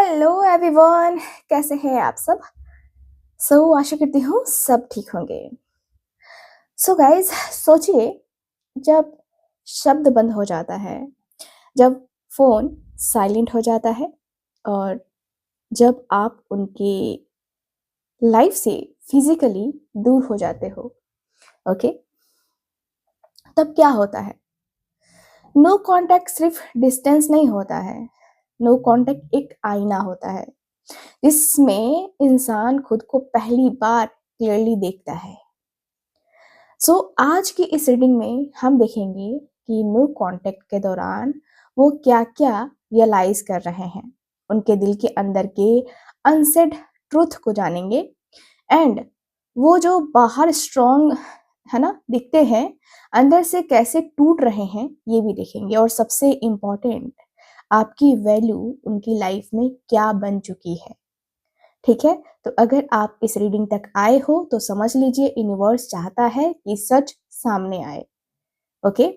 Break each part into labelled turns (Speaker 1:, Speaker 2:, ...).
Speaker 1: Hello everyone, कैसे हैं आप सब। आशा करती हूँ सब ठीक होंगे। गाइस, सोचिए, जब शब्द बंद हो जाता है, जब फोन साइलेंट हो जाता है और जब आप उनकी लाइफ से फिजिकली दूर हो जाते हो। ओके, तब क्या होता है। नो कांटेक्ट सिर्फ डिस्टेंस नहीं होता है। नो कांटेक्ट एक आईना होता है जिसमें इंसान खुद को पहली बार क्लियरली देखता है। आज की इस रीडिंग में हम देखेंगे कि नो कांटेक्ट के दौरान वो क्या-क्या रियलाइज कर रहे हैं, उनके दिल के अंदर के अनसेड ट्रुथ को जानेंगे एंड वो जो बाहर स्ट्रॉन्ग है ना दिखते हैं, अंदर से कैसे टूट रहे हैं ये भी देखेंगे। और सबसे इम्पोर्टेंट, आपकी वैल्यू उनकी लाइफ में क्या बन चुकी है। ठीक है, तो अगर आप इस रीडिंग तक आए हो तो समझ लीजिए यूनिवर्स चाहता है कि सच सामने आए। ओके,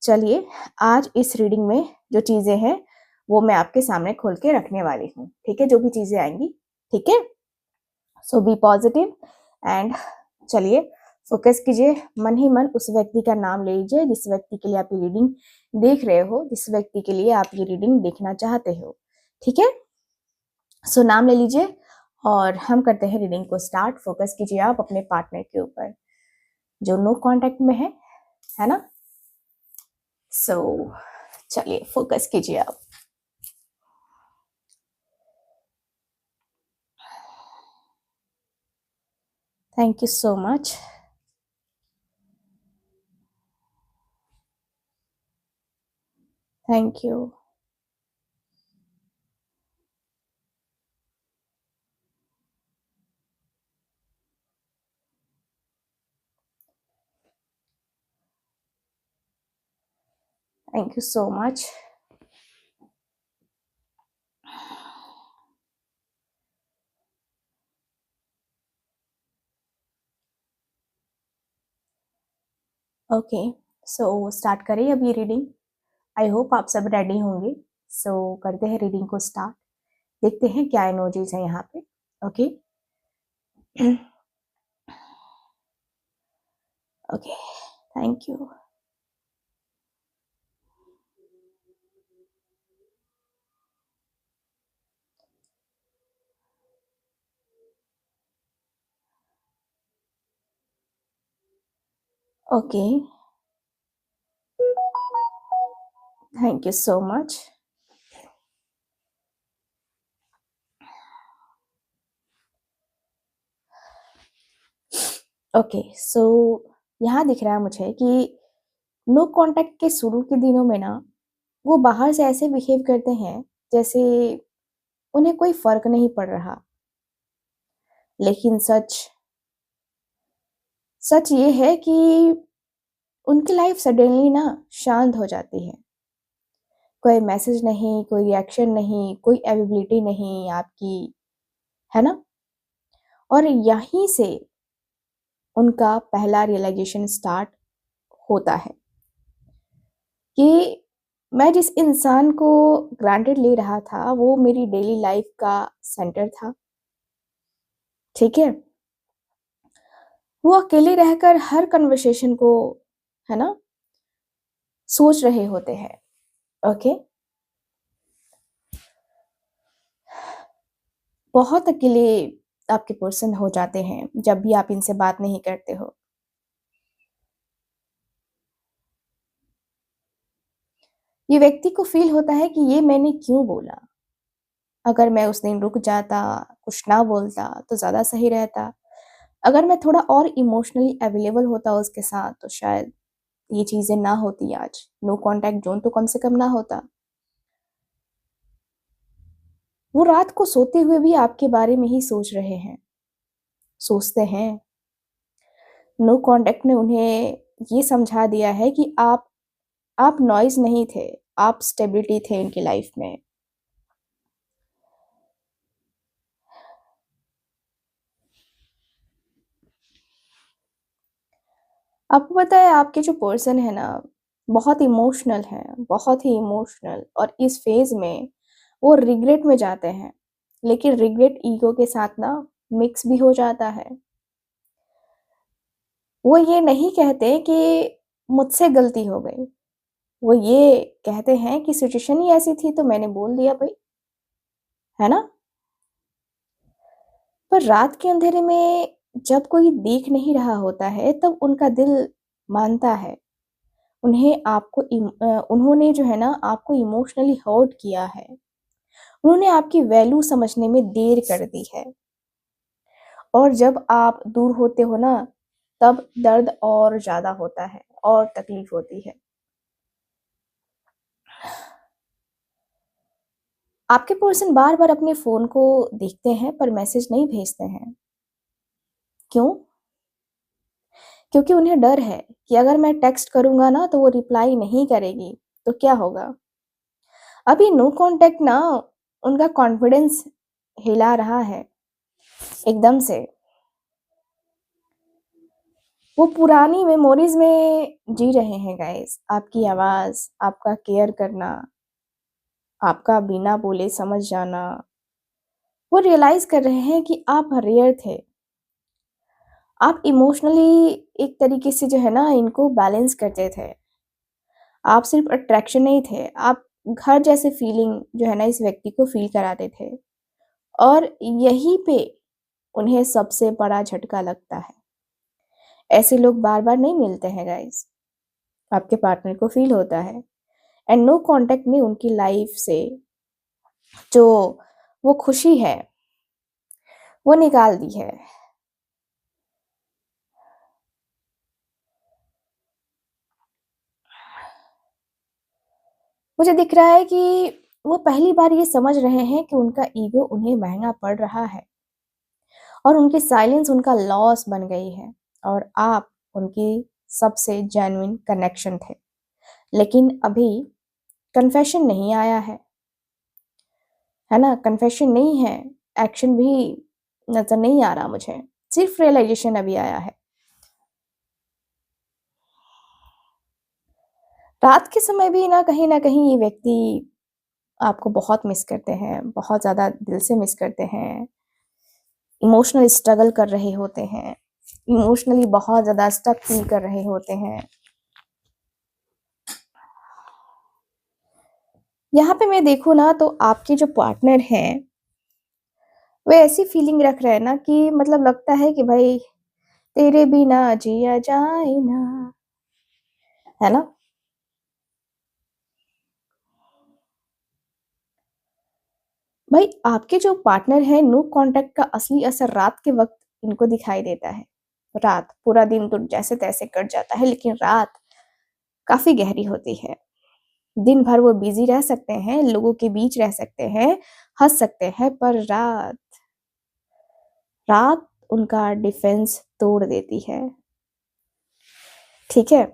Speaker 1: चलिए आज इस रीडिंग में जो चीजें हैं वो मैं आपके सामने खोल के रखने वाली हूँ। ठीक है, जो भी चीजें आएंगी। ठीक है, बी पॉजिटिव एंड चलिए फोकस कीजिए। मन ही मन उस व्यक्ति का नाम ले लीजिए जिस व्यक्ति के लिए आप ये रीडिंग देख रहे हो, जिस व्यक्ति के लिए आप ये रीडिंग देखना चाहते हो। ठीक है, नाम ले लीजिए और हम करते हैं रीडिंग को स्टार्ट। फोकस कीजिए आप अपने पार्टनर के ऊपर जो नो कांटेक्ट में है ना। चलिए फोकस कीजिए आप। Thank you so much. Thank you. Thank you so much. Okay, start करें अब ये रीडिंग। आई होप आप सब रेडी होंगे। करते हैं रीडिंग को स्टार्ट। देखते हैं क्या एनर्जीज है यहाँ पे। Okay okay, thank you. Okay, thank you so much. Okay, यहाँ दिख रहा है मुझे कि नो कांटेक्ट के शुरू के दिनों में ना वो बाहर से ऐसे बिहेव करते हैं जैसे उन्हें कोई फर्क नहीं पड़ रहा। लेकिन सच सच ये है कि उनकी लाइफ सडनली ना शांत हो जाती है। कोई मैसेज नहीं, कोई रिएक्शन नहीं, कोई अवेलेबिलिटी नहीं आपकी, है ना। और यहीं से उनका पहला रियलाइजेशन स्टार्ट होता है कि मैं जिस इंसान को ग्रांटेड ले रहा था वो मेरी डेली लाइफ का सेंटर था। ठीक है, वो अकेले रहकर हर कन्वर्सेशन को, है ना, सोच रहे होते हैं। ओके, बहुत अकेले आपके पर्सन हो जाते हैं जब भी आप इनसे बात नहीं करते हो। ये व्यक्ति को फील होता है कि ये मैंने क्यों बोला। अगर मैं उस दिन रुक जाता, कुछ ना बोलता तो ज्यादा सही रहता। अगर मैं थोड़ा और इमोशनली अवेलेबल होता उसके साथ तो शायद ये चीजें ना होती आज। नो कांटेक्ट जोन तो कम से कम ना होता। वो रात को सोते हुए भी आपके बारे में ही सोच रहे हैं, सोचते हैं। नो कांटेक्ट ने उन्हें ये समझा दिया है कि आप नॉइज नहीं थे, आप स्टेबिलिटी थे इनकी लाइफ में। आपको पता है आपके जो पर्सन है ना बहुत इमोशनल है, बहुत ही इमोशनल। और इस फेज में वो रिग्रेट में जाते हैं, लेकिन रिग्रेट ईगो के साथ ना मिक्स भी हो जाता है। वो ये नहीं कहते कि मुझसे गलती हो गई, वो ये कहते हैं कि सिचुएशन ही ऐसी थी तो मैंने बोल दिया भई, है ना? पर रात के अंधेरे में जब कोई देख नहीं रहा होता है, तब उनका दिल मानता है। उन्होंने जो है ना आपको इमोशनली हर्ट किया है। उन्होंने आपकी वैल्यू समझने में देर कर दी है। और जब आप दूर होते हो ना, तब दर्द और ज़्यादा होता है और तकलीफ होती है। आपके पर्सन बार-बार अपने फ़ोन को देखते हैं पर मैसेज नहीं भेजते हैं। क्यों? क्योंकि उन्हें डर है कि अगर मैं टेक्स्ट करूँगा ना तो वो रिप्लाई नहीं करेगी, तो क्या होगा? अभी नो कॉन्टैक्ट ना उनका कॉन्फिडेंस हिला रहा है एकदम से। वो पुरानी मेमोरीज़ में जी रहे हैं गाइस। आपकी आवाज़, आपका केयर करना, आपका बिना बोले समझ जाना। वो रियलाइज़ कर रहे हैं कि आप रेयर थे। आप इमोशनली एक तरीके से जो है ना इनको बैलेंस करते थे। आप सिर्फ़ अट्रैक्शन नहीं थे, आप घर जैसे फीलिंग जो है ना इस व्यक्ति को फ़ील कराते थे। और यहीं पे उन्हें सबसे बड़ा झटका लगता है। ऐसे लोग बार-बार नहीं मिलते हैं गाइस। आपके पार्टनर को फ़ील होता है एंड नो कॉन्टैक्ट ने उनकी लाइफ़ से जो वो खुशी है, वो निकाल दी है। मुझे दिख रहा है कि वो पहली बार ये समझ रहे हैं कि उनका ईगो उन्हें महँगा पड़ रहा है और उनकी साइलेंस उनका लॉस बन गई है और आप उनकी सबसे जेन्युइन कनेक्शन थे। लेकिन अभी कन्फेशन नहीं आया है ना? कन्फेशन नहीं है, एक्शन भी नज़र नहीं आ रहा मुझे, सिर्फ़ रियलाइज़ेशन अभी आया है। रात के समय भी ना कहीं न कहीं ये व्यक्ति आपको बहुत मिस करते हैं, बहुत ज़्यादा दिल से मिस करते हैं, इमोशनल स्ट्रगल कर रहे होते हैं, इमोशनली बहुत ज़्यादा स्टक फ़ील कर रहे होते हैं। यहाँ पे मैं देखूँ ना तो आपके जो पार्टनर हैं, वो ऐसी फीलिंग रख रहे हैं ना कि मतलब लगता है कि भाई तेरे बिना जिया जाए ना, है ना? भाई आपके जो पार्टनर हैं नो कॉन्टैक्ट का असली असर रात के वक़्त इनको दिखाई देता है। रात, पूरा दिन तो जैसे-तैसे कट जाता है लेकिन रात काफ़ी गहरी होती है। दिन भर वो बिज़ी रह सकते हैं, लोगों के बीच रह सकते हैं, हँस सकते हैं पर रात रात उनका डिफेंस तोड़ देती है। ठीक है?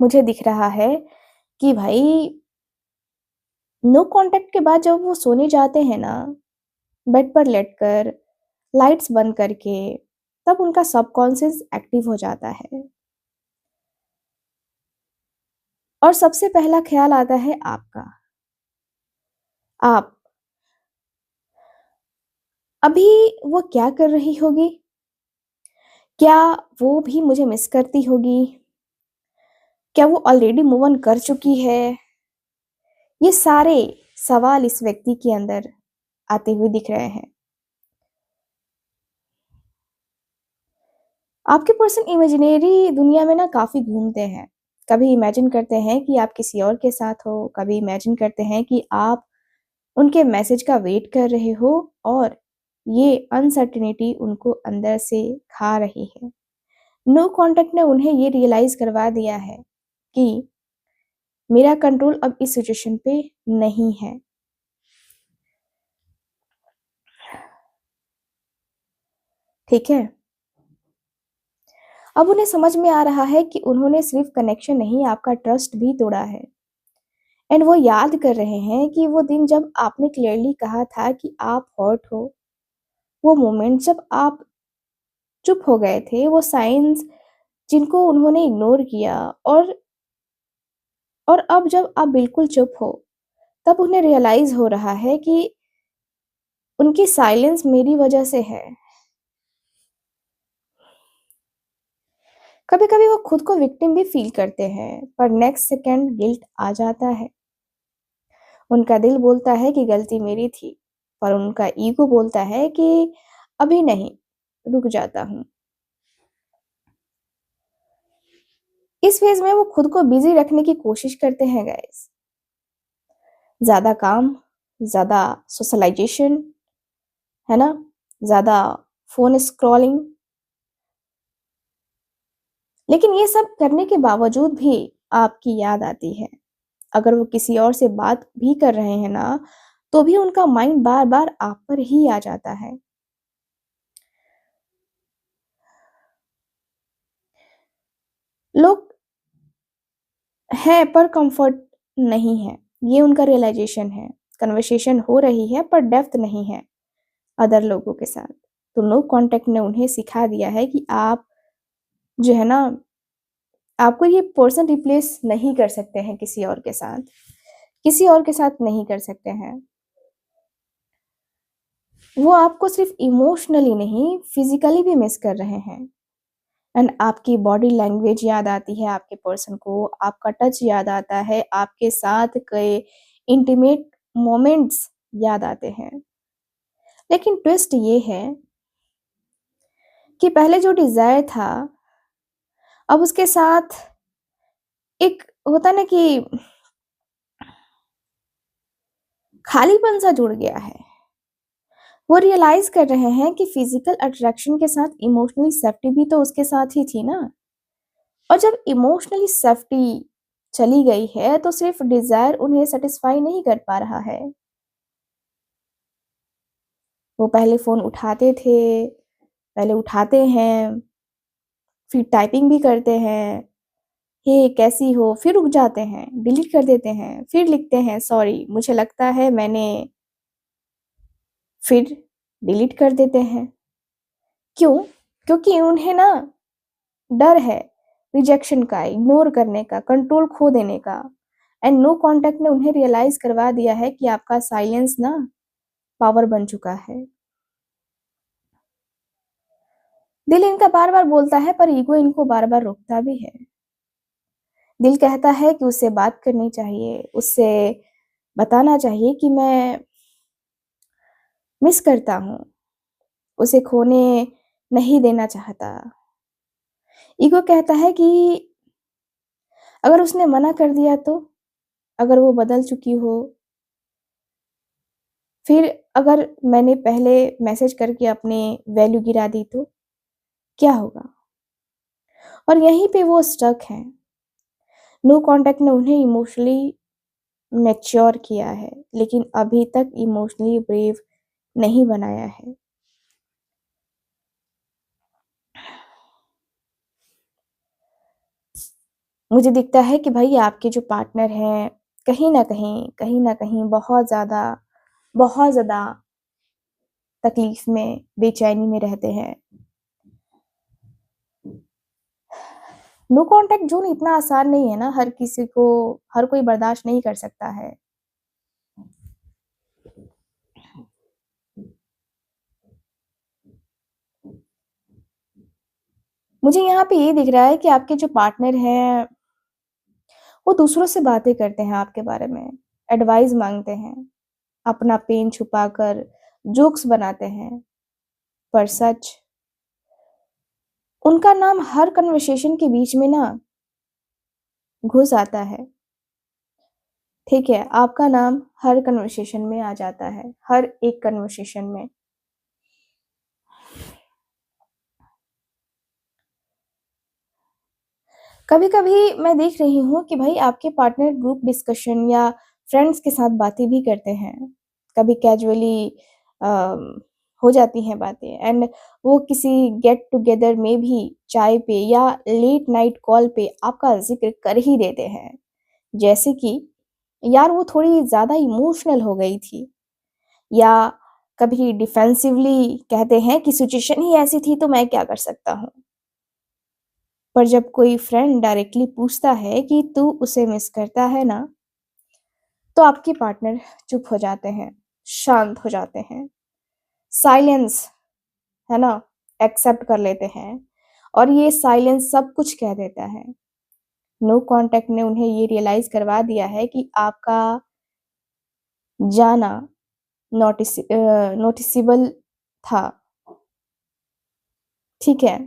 Speaker 1: मुझे दिख रहा है कि भाई नो कॉन्टैक्ट के बाद जब वो सोने जाते हैं ना, बेड पर लेटकर, लाइट्स बंद करके, तब उनका सबकॉन्शियस एक्टिव हो जाता है और सबसे पहला ख़्याल आता है आपका। आप अभी वो क्या कर रही होगी? क्या वो भी मुझे मिस करती होगी? क्या वो ऑलरेडी मूव ऑन कर चुकी है? ये सारे सवाल इस व्यक्ति के अंदर आते हुए दिख रहे हैं। आपके पर्सन इमेजिनरी दुनिया में ना काफ़ी घूमते हैं। कभी इमेजिन करते हैं कि आप किसी और के साथ हो, कभी इमेजिन करते हैं कि आप उनके मैसेज का वेट कर रहे हो और ये अनसर्टेनिटी उनको अंदर से खा रही है। नो कॉन्टैक्ट ने उन्हें ये रियलाइज़ करवा दिया है कि मेरा कंट्रोल अब इस सिचुएशन पे नहीं है। ठीक है? अब उन्हें समझ में आ रहा है कि उन्होंने सिर्फ़ कनेक्शन नहीं, आपका ट्रस्ट भी तोड़ा है। एंड वो याद कर रहे हैं कि वो दिन जब आपने क्लियरली कहा था कि आप हर्ट हो, वो मोमेंट जब आप चुप हो गए थे, वो साइन्स जिनको उन्होंने इग्नोर किया और अब जब आप बिल्कुल चुप हो, तब उन्हें रियलाइज़ हो रहा है कि उनकी साइलेंस मेरी वजह से है। कभी-कभी वो खुद को विक्टिम भी फ़ील करते हैं, पर नेक्स्ट सेकंड गिल्ट आ जाता है। उनका दिल बोलता है कि गलती मेरी थी, पर उनका ईगो बोलता है कि अभी नहीं, रुक जाता हूँ। इस फेज़ में वो खुद को बिज़ी रखने की कोशिश करते हैं गाइस। ज़्यादा काम, ज़्यादा सोशलाइज़ेशन, है ना? ज़्यादा फ़ोन स्क्रॉलिंग। लेकिन ये सब करने के बावजूद भी आपकी याद आती है। अगर वो किसी और से बात भी कर रहे हैं ना, तो भी उनका माइंड बार-बार आप पर ही आ जाता है। लोग हैं पर कंफर्ट नहीं है, ये उनका रियलाइज़ेशन है। कन्वर्सेशन हो रही है पर डेप्थ नहीं है अदर लोगों के साथ। तो नो कॉन्टैक्ट ने उन्हें सिखा दिया है कि आप जो है ना, आपको ये पर्सन रिप्लेस नहीं कर सकते हैं किसी और के साथ। किसी और के साथ नहीं कर सकते हैं। वो आपको सिर्फ़ इमोशनली नहीं, फिज़िकली भी मिस कर रहे हैं। एंड आपकी बॉडी लैंग्वेज याद आती है आपके पर्सन को, आपका टच याद आता है, आपके साथ गए इंटीमेट मोमेंट्स याद आते हैं। लेकिन ट्विस्ट ये है कि पहले जो डिज़ायर था, अब उसके साथ एक होता है ना कि खालीपन-सा जुड़ गया है। वो रियलाइज़ कर रहे हैं कि फिज़िकल अट्रैक्शन के साथ इमोशनली सेफ्टी भी तो उसके साथ ही थी ना। और जब इमोशनली सेफ्टी चली गई है, तो सिर्फ़ डिज़ायर उन्हें सैटिस्फाई नहीं कर पा रहा है। वो पहले फ़ोन उठाते थे, पहले उठाते हैं, फिर टाइपिंग भी करते हैं, "हे कैसी हो?" फिर रुक जाते हैं, डिलीट कर देते हैं, फिर लिखते हैं, "सॉरी मुझे लगता है मैंने" फिर डिलीट कर देते हैं। क्यों? क्योंकि उन्हें ना डर है रिजेक्शन का, इग्नोर करने का, कंट्रोल खो देने का। एंड नो कॉन्टैक्ट ने उन्हें रियलाइज़ करवा दिया है कि आपका साइलेंस ना पावर बन चुका है। दिल इनका बार-बार बोलता है पर ईगो इनको बार-बार रोकता भी है। दिल कहता है कि उससे बात करनी चाहिए, उससे बताना चाहिए कि मैं मिस करता हूँ, उसे खोने नहीं देना चाहता। ईगो कहता है कि अगर उसने मना कर दिया तो? अगर वो बदल चुकी हो? फिर अगर मैंने पहले मैसेज करके अपनी वैल्यू गिरा दी तो? क्या होगा? और यहीं पे वो स्टक हैं। नो कॉन्टैक्ट ने उन्हें इमोशनली मैच्योर किया है, लेकिन अभी तक इमोशनली ब्रेव नहीं बनाया है। मुझे दिखता है कि भई आपके जो पार्टनर हैं, कहीं न कहीं बहुत ज़्यादा तकलीफ़ में, बेचैनी में रहते हैं। नो कॉन्टैक्ट ज़ोन इतना आसान नहीं है ना, हर कोई बर्दाश्त नहीं कर सकता है। मुझे यहाँ पे ये दिख रहा है कि आपके जो पार्टनर हैं, वो दूसरों से बातें करते हैं आपके बारे में, एडवाइस माँगते हैं, अपना पेन छुपाकर जोक्स बनाते हैं, पर सच उनका नाम हर कन्वर्सेशन के बीच में ना घुस आता है, ठीक है? आपका नाम हर कन्वर्सेशन में आ जाता है, हर एक कन्वर्सेशन में। कभी-कभी मैं देख रही हूँ कि भई आपके पार्टनर ग्रुप डिस्कशन या फ्रेंड्स के साथ बातें भी करते हैं। कभी कैजुअली हो जाती हैं बातें एंड वो किसी गेट टुगेदर में भी चाय पे या लेट नाइट कॉल पे आपका ज़िक्र कर ही देते हैं। जैसे कि यार वो थोड़ी ज़्यादा इमोशनल हो गई थी या कभी डिफेंसिवली कहते हैं कि सिचुएशन ही ऐसी थी तो मैं क्या कर सकता हूँ। पर जब कोई फ्रेंड डायरेक्टली पूछता है कि तू उसे मिस करता है ना? तो आपके पार्टनर चुप हो जाते हैं, शांत हो जाते हैं, साइलेंस, है ना, एक्सेप्ट कर लेते हैं और ये साइलेंस सब कुछ कह देता है। नो कॉन्टैक्ट ने उन्हें ये रियलाइज़ करवा दिया है कि आपका जाना नोटिसेबल था, ठीक है?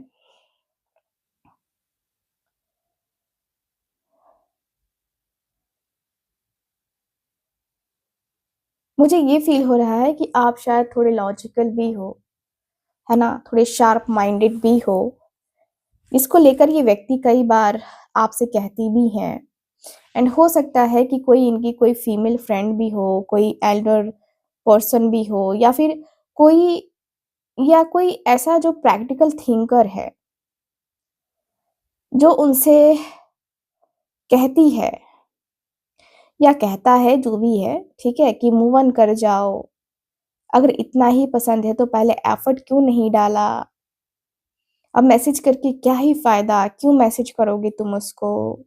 Speaker 1: मुझे ये फ़ील हो रहा है कि आप शायद थोड़े लॉजिकल भी हो, है ना? थोड़े शार्प माइंडेड भी हो। इसको लेकर ये व्यक्ति कई बार आपसे कहती भी हैं एंड हो सकता है कि कोई इनकी कोई फीमेल फ्रेंड भी हो, कोई एल्डर पर्सन भी हो कोई या कोई ऐसा जो प्रैक्टिकल थिंकर है, जो उनसे कहती है या कहता है जो भी है, ठीक है? कि मूव ऑन कर जाओ। अगर इतना ही पसंद है तो पहले एफर्ट क्यों नहीं डाला? अब मैसेज करके क्या ही फ़ायदा? क्यों मैसेज करोगे तुम उसको?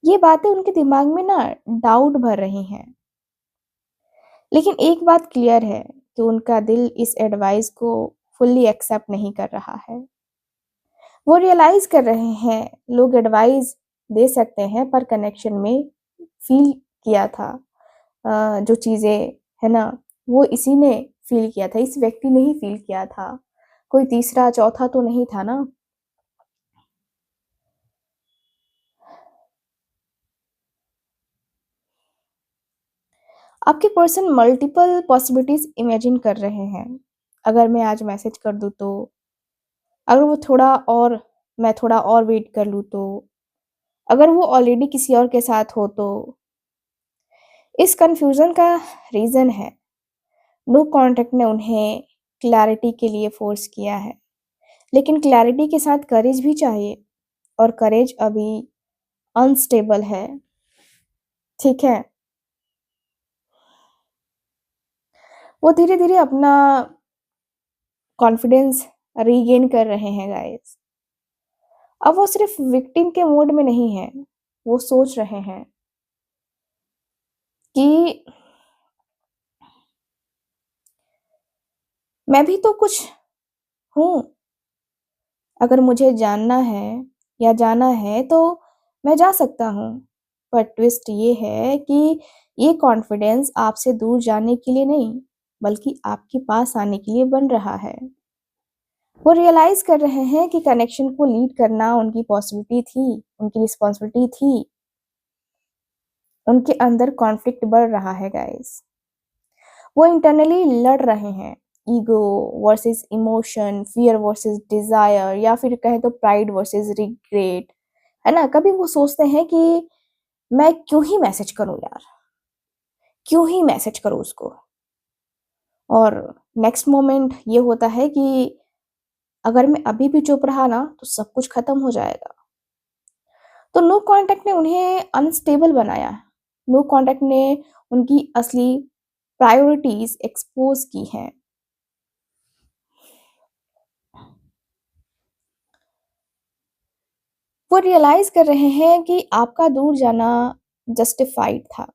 Speaker 1: ये बातें उनके दिमाग में ना डाउट भर रही हैं। लेकिन एक बात क्लियर है कि उनका दिल इस एडवाइस को फुल्ली एक्सेप्ट नहीं कर रहा है। वो रियलाइज़ कर रहे हैं, लोग एडवाइस दे सकते हैं पर कनेक्शन में फ़ील किया था जो चीज़ें, है ना, वो इसी ने फ़ील किया था, इस व्यक्ति ने ही फ़ील किया था। कोई तीसरा, चौथा तो नहीं था ना। आपके पर्सन मल्टीपल पॉसिबिलिटीज़ इमेजिन कर रहे हैं। अगर मैं आज मैसेज कर दूँ तो? अगर वो थोड़ा और मैं थोड़ा और वेट कर लूँ तो? अगर वो ऑलरेडी किसी और के साथ हो तो? इस कन्फ्यूज़न का रीज़न है, नो कॉन्टैक्ट ने उन्हें क्लैरिटी के लिए फ़ोर्स किया है। लेकिन क्लैरिटी के साथ करेज भी चाहिए और करेज अभी अनस्टेबल है, ठीक है? वो धीरे-धीरे अपना कॉन्फिडेंस रीगेन कर रहे हैं गाइस। अब वो सिर्फ विक्टिम के मोड में नहीं है, वो सोच रहे हैं कि मैं भी तो कुछ हूँ, अगर मुझे जानना है या जाना है तो मैं जा सकता हूँ। पर ट्विस्ट ये है कि ये कॉन्फिडेंस आपसे दूर जाने के लिए नहीं, बल्कि आपके पास आने के लिए बन रहा है। वो रियलाइज़ कर रहे हैं कि कनेक्शन को लीड करना उनकी पॉसिबिलिटी थी, उनकी रिस्पॉन्सिबिलिटी थी। उनके अंदर कॉन्फ्लिक्ट बढ़ रहा है गाइस। वो इंटरनली लड़ रहे हैं, ego versus emotion, fear versus desire या फिर कहें तो प्राइड वर्सेस रिग्रेट, है ना? कभी वो सोचते हैं कि मैं क्यों ही मैसेज करूँ यार? क्यों ही मैसेज करूँ उसको? और नेक्स्ट मोमेंट ये होता है कि अगर मैं अभी भी चुप रहा ना तो सब कुछ खत्म हो जाएगा। तो नो कॉन्टैक्ट ने उन्हें अनस्टेबल बनाया। नो कॉन्टैक्ट ने उनकी असली प्रायोरिटीज़ एक्सपोज़ की हैं। वो रियलाइज़ कर रहे हैं कि आपका दूर जाना जस्टिफाइड था।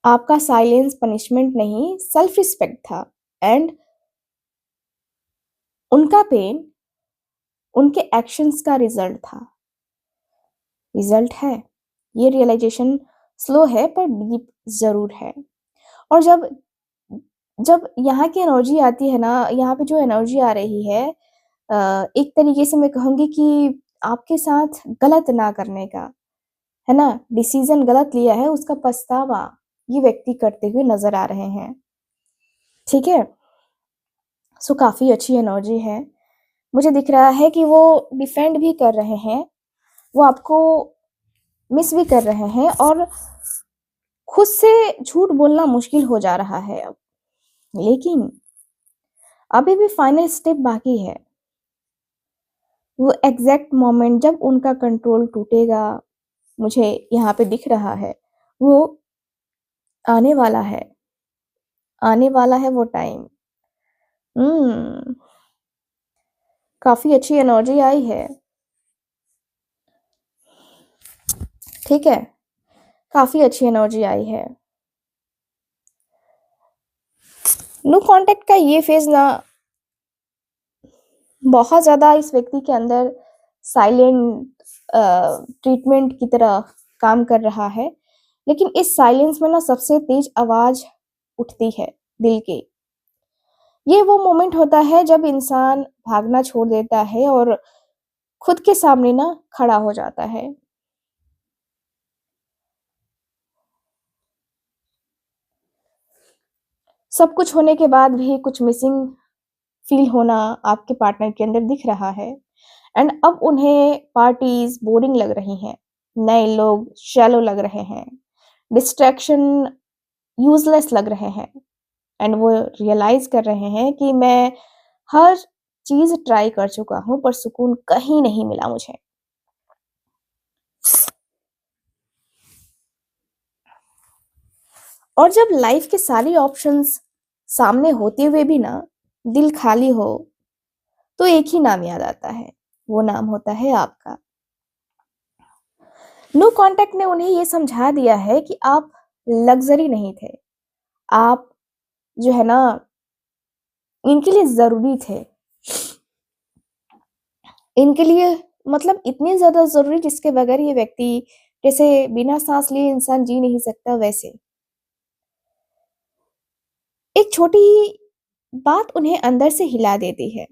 Speaker 1: आपका साइलेंस पनिशमेंट नहीं, सेल्फ रिस्पेक्ट था एंड उनका पेन उनके एक्शंस का रिज़ल्ट था। रिज़ल्ट है। ये रियलाइज़ेशन स्लो है पर डीप ज़रूर है। और जब जब यहाँ की एनर्जी आती है ना, यहाँ पे जो एनर्जी आ रही है एक तरीके से मैं कहूँगी कि आपके साथ गलत ना करने का, है ना? डिसीज़न गलत लिया है उसका पछतावा ये व्यक्ति करते हुए नज़र आ रहे हैं, ठीक है? सो काफ़ी अच्छी एनर्जी है। मुझे दिख रहा है कि वो डिफेंड भी कर रहे हैं, वो आपको मिस भी कर रहे हैं और खुद से झूठ बोलना मुश्किल हो जा रहा है अब। लेकिन अभी भी फाइनल स्टेप बाकी है। वो एग्ज़ैक्ट मोमेंट जब उनका कंट्रोल टूटेगा, मुझे यहाँ पे दिख रहा है, वो आने वाला है, आने वाला है वो टाइम। हुँ, काफ़ी अच्छी एनर्जी आई है, ठीक है? काफी अच्छी एनर्जी आई है। नो कांटेक्ट का ये फेज ना बहुत ज्यादा इस व्यक्ति के अंदर साइलेंट ट्रीटमेंट की तरह काम कर रहा है, लेकिन इस साइलेंस में ना सबसे तेज आवाज उठती है दिल की। ये वो मोमेंट होता है जब इंसान भागना छोड़ देता है और खुद के सामने ना खड़ा हो जाता है। सब कुछ होने के बाद भी कुछ मिसिंग फील होना आपके पार्टनर के अंदर दिख रहा है। एंड अब उन्हें पार्टीज बोरिंग लग रही हैं, नए लोग शैलो लग रहे हैं, डिस्ट्रैक्शन यूजलेस लग रहे हैं। एंड वो रियलाइज कर रहे हैं कि मैं हर चीज ट्राई कर चुका हूँ पर सुकून कहीं नहीं मिला मुझे। और जब लाइफ के सारी ऑप्शंस सामने होते हुए भी ना दिल खाली हो, तो एक ही नाम याद आता है। वो नाम होता है आपका। नो कांटेक्ट ने उन्हें ये समझा दिया है कि आप लग्जरी नहीं थे। आप जो है ना इनके लिए जरूरी थे। इनके लिए मतलब इतने ज्यादा जरूरी जिसके बगैर ये व्यक्ति, जैसे बिना सांस लिए इंसान जी नहीं सकता, वैसे एक छोटी बात उन्हें अंदर से हिला देती है।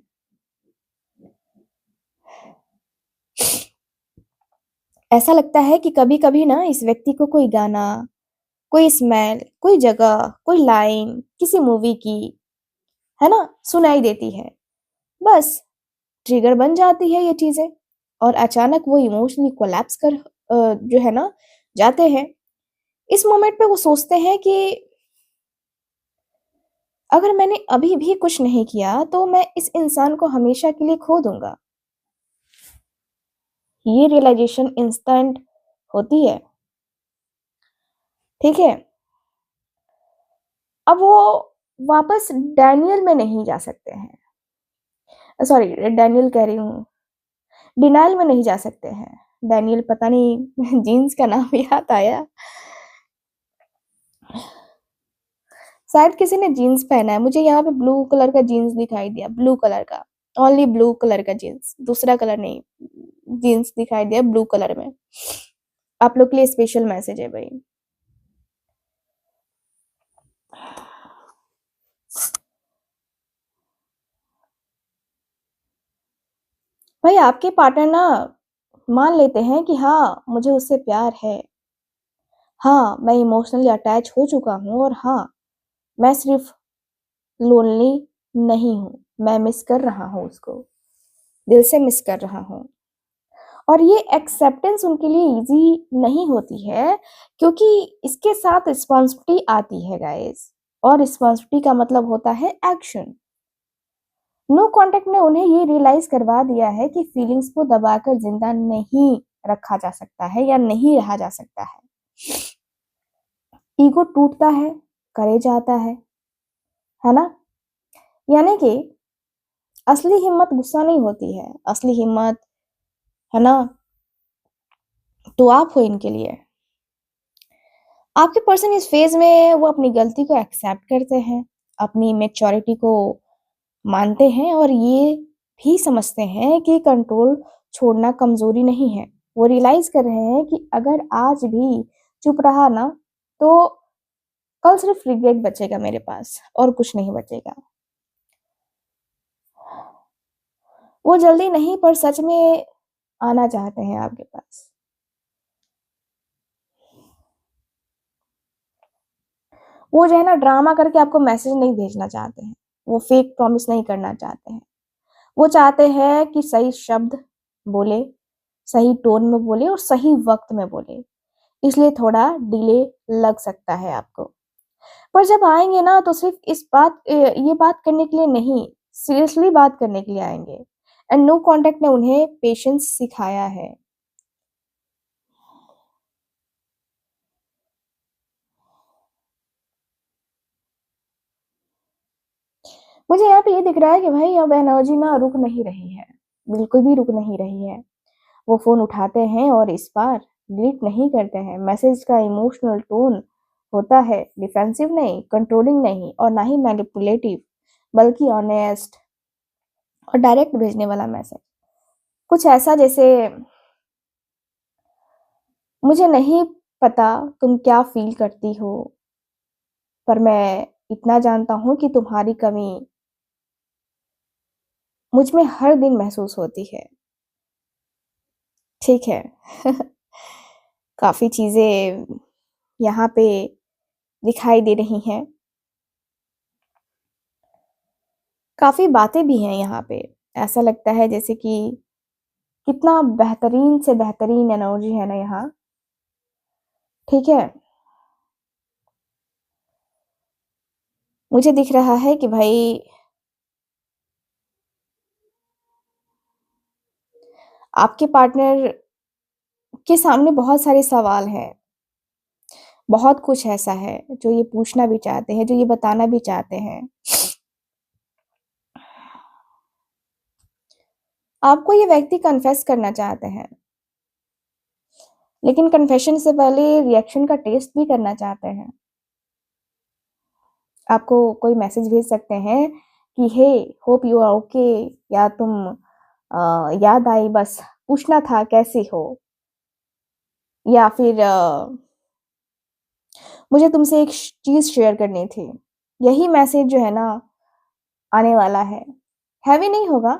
Speaker 1: ऐसा लगता है कि कभी कभी ना इस व्यक्ति को कोई गाना, कोई स्मेल, कोई जगह, कोई लाइन किसी मूवी की, है ना, सुनाई देती है। बस ट्रिगर बन जाती है ये चीजें, और अचानक वो इमोशनली कोलैप्स कर जो है ना जाते हैं। इस मोमेंट पे वो सोचते हैं कि अगर मैंने अभी भी कुछ नहीं किया तो मैं इस इंसान को हमेशा के लिए खो दूंगा। ये रियलाइजेशन इंस्टेंट होती है, ठीक है। अब वो वापस डैनियल में नहीं जा सकते हैं, सॉरी डैनियल कह रही हूँ, डिनाइल में नहीं जा सकते हैं। डैनियल पता नहीं जीन्स का नाम याद आया, शायद किसी ने जीन्स पहना है। मुझे यहाँ पे ब्लू कलर का जीन्स दिखाई दिया, ब्लू कलर का, ओनली ब्लू कलर का जीन्स, दूसरा कलर नहीं। जीन्स दिखाई दिया ब्लू कलर में। आप लोग के लिए स्पेशल मैसेज है भाई। भाई आपके पार्टनर ना मान लेते हैं कि हाँ मुझे उससे प्यार है, हाँ मैं इमोशनली अटैच हो चुका हूँ, और हाँ मैं सिर्फ लोनली नहीं हूँ, मैं मिस कर रहा हूँ उसको, दिल से मिस कर रहा हूँ। और ये एक्सेप्टेंस उनके लिए इजी नहीं होती है, क्योंकि इसके साथ रिस्पॉन्सिबिलिटी आती है गाइस, और रिस्पॉन्सिबिलिटी का मतलब होता है एक्शन। नो कांटेक्ट ने उन्हें ये रियलाइज करवा दिया है कि फीलिंग्स को दबाकर जिंदा नहीं रखा जा सकता है या नहीं रहा जा सकता है। ईगो टूटता है, करेज आता है ना। यानी कि असली हिम्मत गुस्सा नहीं होती है, असली हिम्मत, है ना, तो आप हो इनके लिए। आपके पर्सन इस फेज में वो अपनी गलती को एक्सेप्ट करते हैं, अपनी मेच्योरिटी को मानते हैं, और ये भी समझते हैं कि कंट्रोल छोड़ना कमजोरी नहीं है। वो रियलाइज कर रहे हैं कि अगर आज भी चुप रहा ना, तो कल सिर्फ रिग्रेट बचेगा मेरे पास और कुछ नहीं बचेगा। वो जल्दी नहीं पर सच में आना चाहते हैं आपके पास। वो जो है ना ड्रामा करके आपको मैसेज नहीं भेजना चाहते हैं, वो फेक प्रॉमिस नहीं करना चाहते हैं। वो चाहते हैं कि सही शब्द बोले, सही टोन में बोले और सही वक्त में बोले। इसलिए थोड़ा डिले लग सकता है आपको, पर जब आएंगे ना तो सिर्फ ये बात करने के लिए नहीं, सीरियसली बात करने के लिए आएंगे। एंड नो कांटेक्ट ने उन्हें पेशेंस सिखाया है। मुझे यहाँ पे ये दिख रहा है कि भाई अब एनर्जी ना रुक नहीं रही है, बिल्कुल भी रुक नहीं रही है। वो फोन उठाते हैं और इस बार डिलीट नहीं करते हैं। मैसेज का इमोशनल टोन होता है डिफेंसिव नहीं, कंट्रोलिंग नहीं और ना ही मैनिपुलेटिव, बल्कि ऑनेस्ट और डायरेक्ट भेजने वाला मैसेज। कुछ ऐसा जैसे, मुझे नहीं पता तुम क्या फील करती हो, पर मैं इतना जानता हूँ कि तुम्हारी कमी मुझ में हर दिन महसूस होती है। ठीक है। काफ़ी चीज़ें यहाँ पे दिखाई दे रही हैं। काफ़ी बातें भी हैं यहाँ पे। ऐसा लगता है जैसे कि कितना बेहतरीन से बेहतरीन एनर्जी है ना यहाँ। ठीक है। मुझे दिख रहा है कि भाई आपके पार्टनर के सामने बहुत सारे सवाल हैं। बहुत कुछ ऐसा है जो ये पूछना भी चाहते हैं, जो ये बताना भी चाहते हैं। आपको ये व्यक्ति कन्फेस करना चाहते हैं, लेकिन कन्फेशन से पहले रिएक्शन का टेस्ट भी करना चाहते हैं। आपको कोई मैसेज भेज सकते हैं कि हे, होप यू आर ओके, या तुम याद आई बस पूछना था कैसी हो, या फिर मुझे तुमसे एक चीज शेयर करनी थी। यही मैसेज जो है ना आने वाला है। हैवी नहीं होगा,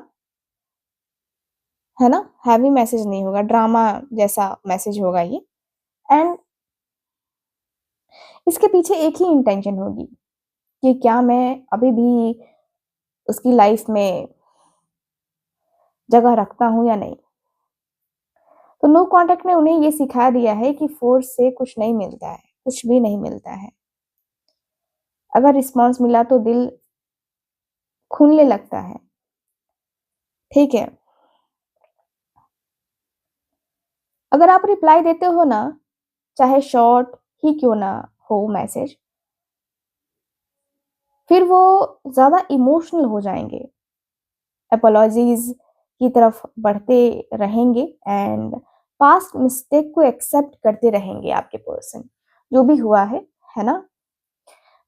Speaker 1: है ना, हैवी मैसेज नहीं होगा, ड्रामा जैसा मैसेज होगा ये। एंड इसके पीछे एक ही इंटेंशन होगी कि क्या मैं अभी भी उसकी लाइफ में जगह रखता हूँ या नहीं। तो नो कांटेक्ट ने उन्हें ये सिखा दिया है कि फोर्स से कुछ नहीं मिलता है, कुछ भी नहीं मिलता है। अगर रिस्पॉन्स मिला तो दिल खुलने लगता है। ठीक है। अगर आप रिप्लाई देते हो ना, चाहे शॉर्ट ही क्यों ना हो मैसेज, फिर वो ज्यादा इमोशनल हो जाएंगे, अपोलॉजीज की तरफ बढ़ते रहेंगे एंड पास्ट मिस्टेक को एक्सेप्ट करते रहेंगे। आपके पर्सन जो भी हुआ है ना,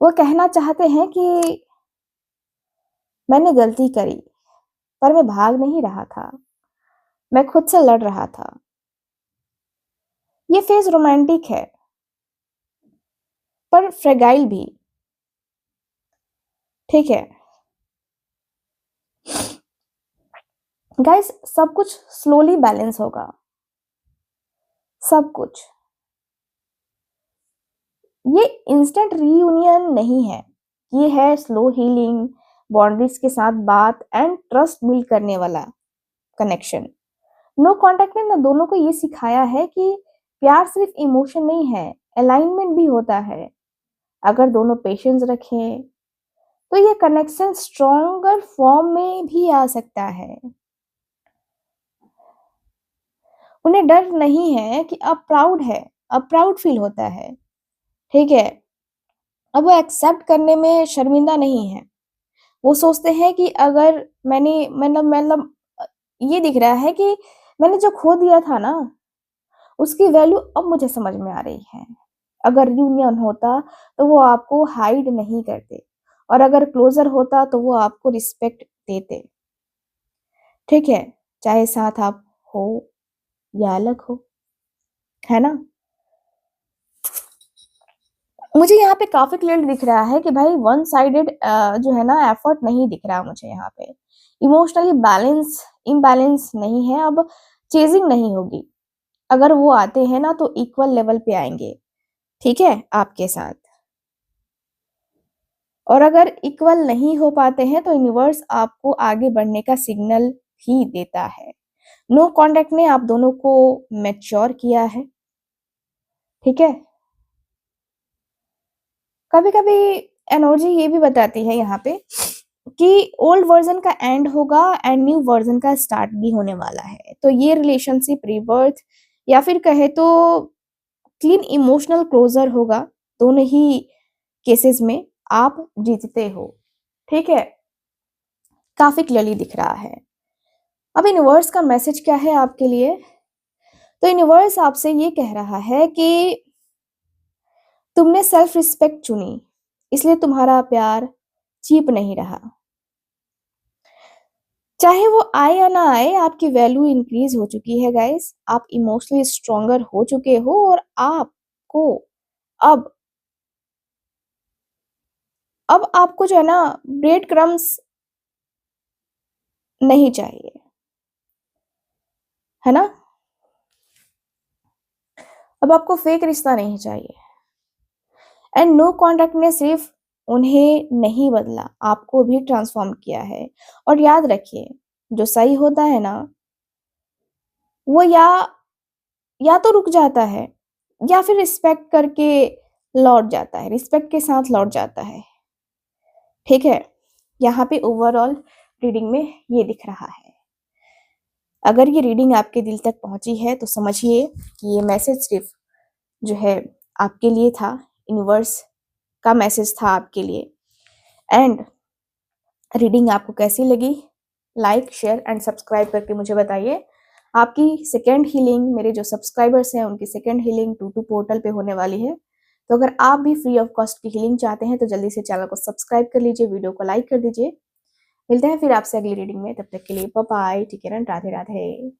Speaker 1: वो कहना चाहते हैं कि मैंने गलती करी, पर मैं भाग नहीं रहा था, मैं खुद से लड़ रहा था। ये फेज रोमांटिक है, पर फ्रेगाइल भी। ठीक है गाइस, सब कुछ स्लोली बैलेंस होगा, सब कुछ। ये इंस्टेंट रीयूनियन नहीं है, ये है स्लो हीलिंग, बाउंड्रीज के साथ बात एंड ट्रस्ट बिल्ड करने वाला कनेक्शन। नो कांटेक्ट ने ना दोनों को ये सिखाया है कि प्यार सिर्फ इमोशन नहीं है, अलाइनमेंट भी होता है। अगर दोनों पेशेंस रखें तो ये कनेक्शन स्ट्रॉन्गर फॉर्म में भी आ सकता है। उन्हें डर नहीं है कि अब प्राउड है, अब प्राउड फील होता है। ठीक है। अब वो एक्सेप्ट करने में शर्मिंदा नहीं है। वो सोचते हैं कि अगर मैंने मतलब ये दिख रहा है कि मैंने जो खो दिया था ना, उसकी वैल्यू अब मुझे समझ में आ रही है। अगर यूनियन होता तो वो आपको हाइड नहीं करते, और अगर क्लोजर होता तो वो आपको रिस्पेक्ट देते। ठीक है, चाहे साथ आप हो या अलग हो, है ना। मुझे यहाँ पे काफी क्लियर दिख रहा है कि भाई वन साइडेड जो है ना एफर्ट नहीं दिख रहा मुझे यहाँ पे। इमोशनली बैलेंस इम्बैलेंस नहीं है, अब चेजिंग नहीं होगी। अगर वो आते हैं ना तो इक्वल लेवल पे आएंगे, ठीक है, आपके साथ। और अगर इक्वल नहीं हो पाते हैं तो यूनिवर्स आपको आगे बढ़ने का सिग्नल ही देता है। नो कांटेक्ट ने आप दोनों को मैच्योर किया है। ठीक है। कभी कभी एनर्जी ये भी बताती है यहाँ पे कि ओल्ड वर्जन का एंड होगा एंड न्यू वर्जन का स्टार्ट भी होने वाला है। तो ये रिलेशनशिप रिबर्थ या फिर कहे तो क्लीन इमोशनल क्लोजर होगा। दोनों ही केसेस में आप जीतते हो। ठीक है, काफी क्लियरली दिख रहा है। अब यूनिवर्स का मैसेज क्या है आपके लिए? तो यूनिवर्स आपसे ये कह रहा है कि तुमने सेल्फ रिस्पेक्ट चुनी, इसलिए तुम्हारा प्यार चीप नहीं रहा। चाहे वो आए या ना आए, आपकी वैल्यू इंक्रीज हो चुकी है गाइस। आप इमोशनली स्ट्रोंगर हो चुके हो और आपको अब आपको जो है ना ब्रेड क्रम्स नहीं चाहिए, है ना। अब आपको फेक रिश्ता नहीं चाहिए। एंड नो कॉन्ट्रैक्ट ने सिर्फ उन्हें नहीं बदला, आपको भी ट्रांसफॉर्म किया है। और याद रखिए, जो सही होता है ना, वो या तो रुक जाता है या फिर रिस्पेक्ट करके लौट जाता है, रिस्पेक्ट के साथ लौट जाता है। ठीक है, यहाँ पे ओवरऑल रीडिंग में ये दिख रहा है। अगर ये रीडिंग आपके दिल तक पहुंची है तो समझिए कि ये मैसेज सिर्फ जो है आपके लिए था, यूनिवर्स का मैसेज था आपके लिए। एंड रीडिंग आपको कैसी लगी, लाइक शेयर एंड सब्सक्राइब करके मुझे बताइए। आपकी सेकेंड हीलिंग, मेरे जो सब्सक्राइबर्स हैं उनकी सेकेंड हीलिंग 22 पोर्टल पे होने वाली है। तो अगर आप भी फ्री ऑफ कॉस्ट की हीलिंग चाहते हैं तो जल्दी से चैनल को सब्सक्राइब कर लीजिए, वीडियो को लाइक कर दीजिए। मिलते हैं फिर आपसे अगली रीडिंग में, तब तक के लिए bye bye, take care and Radhe Radhe.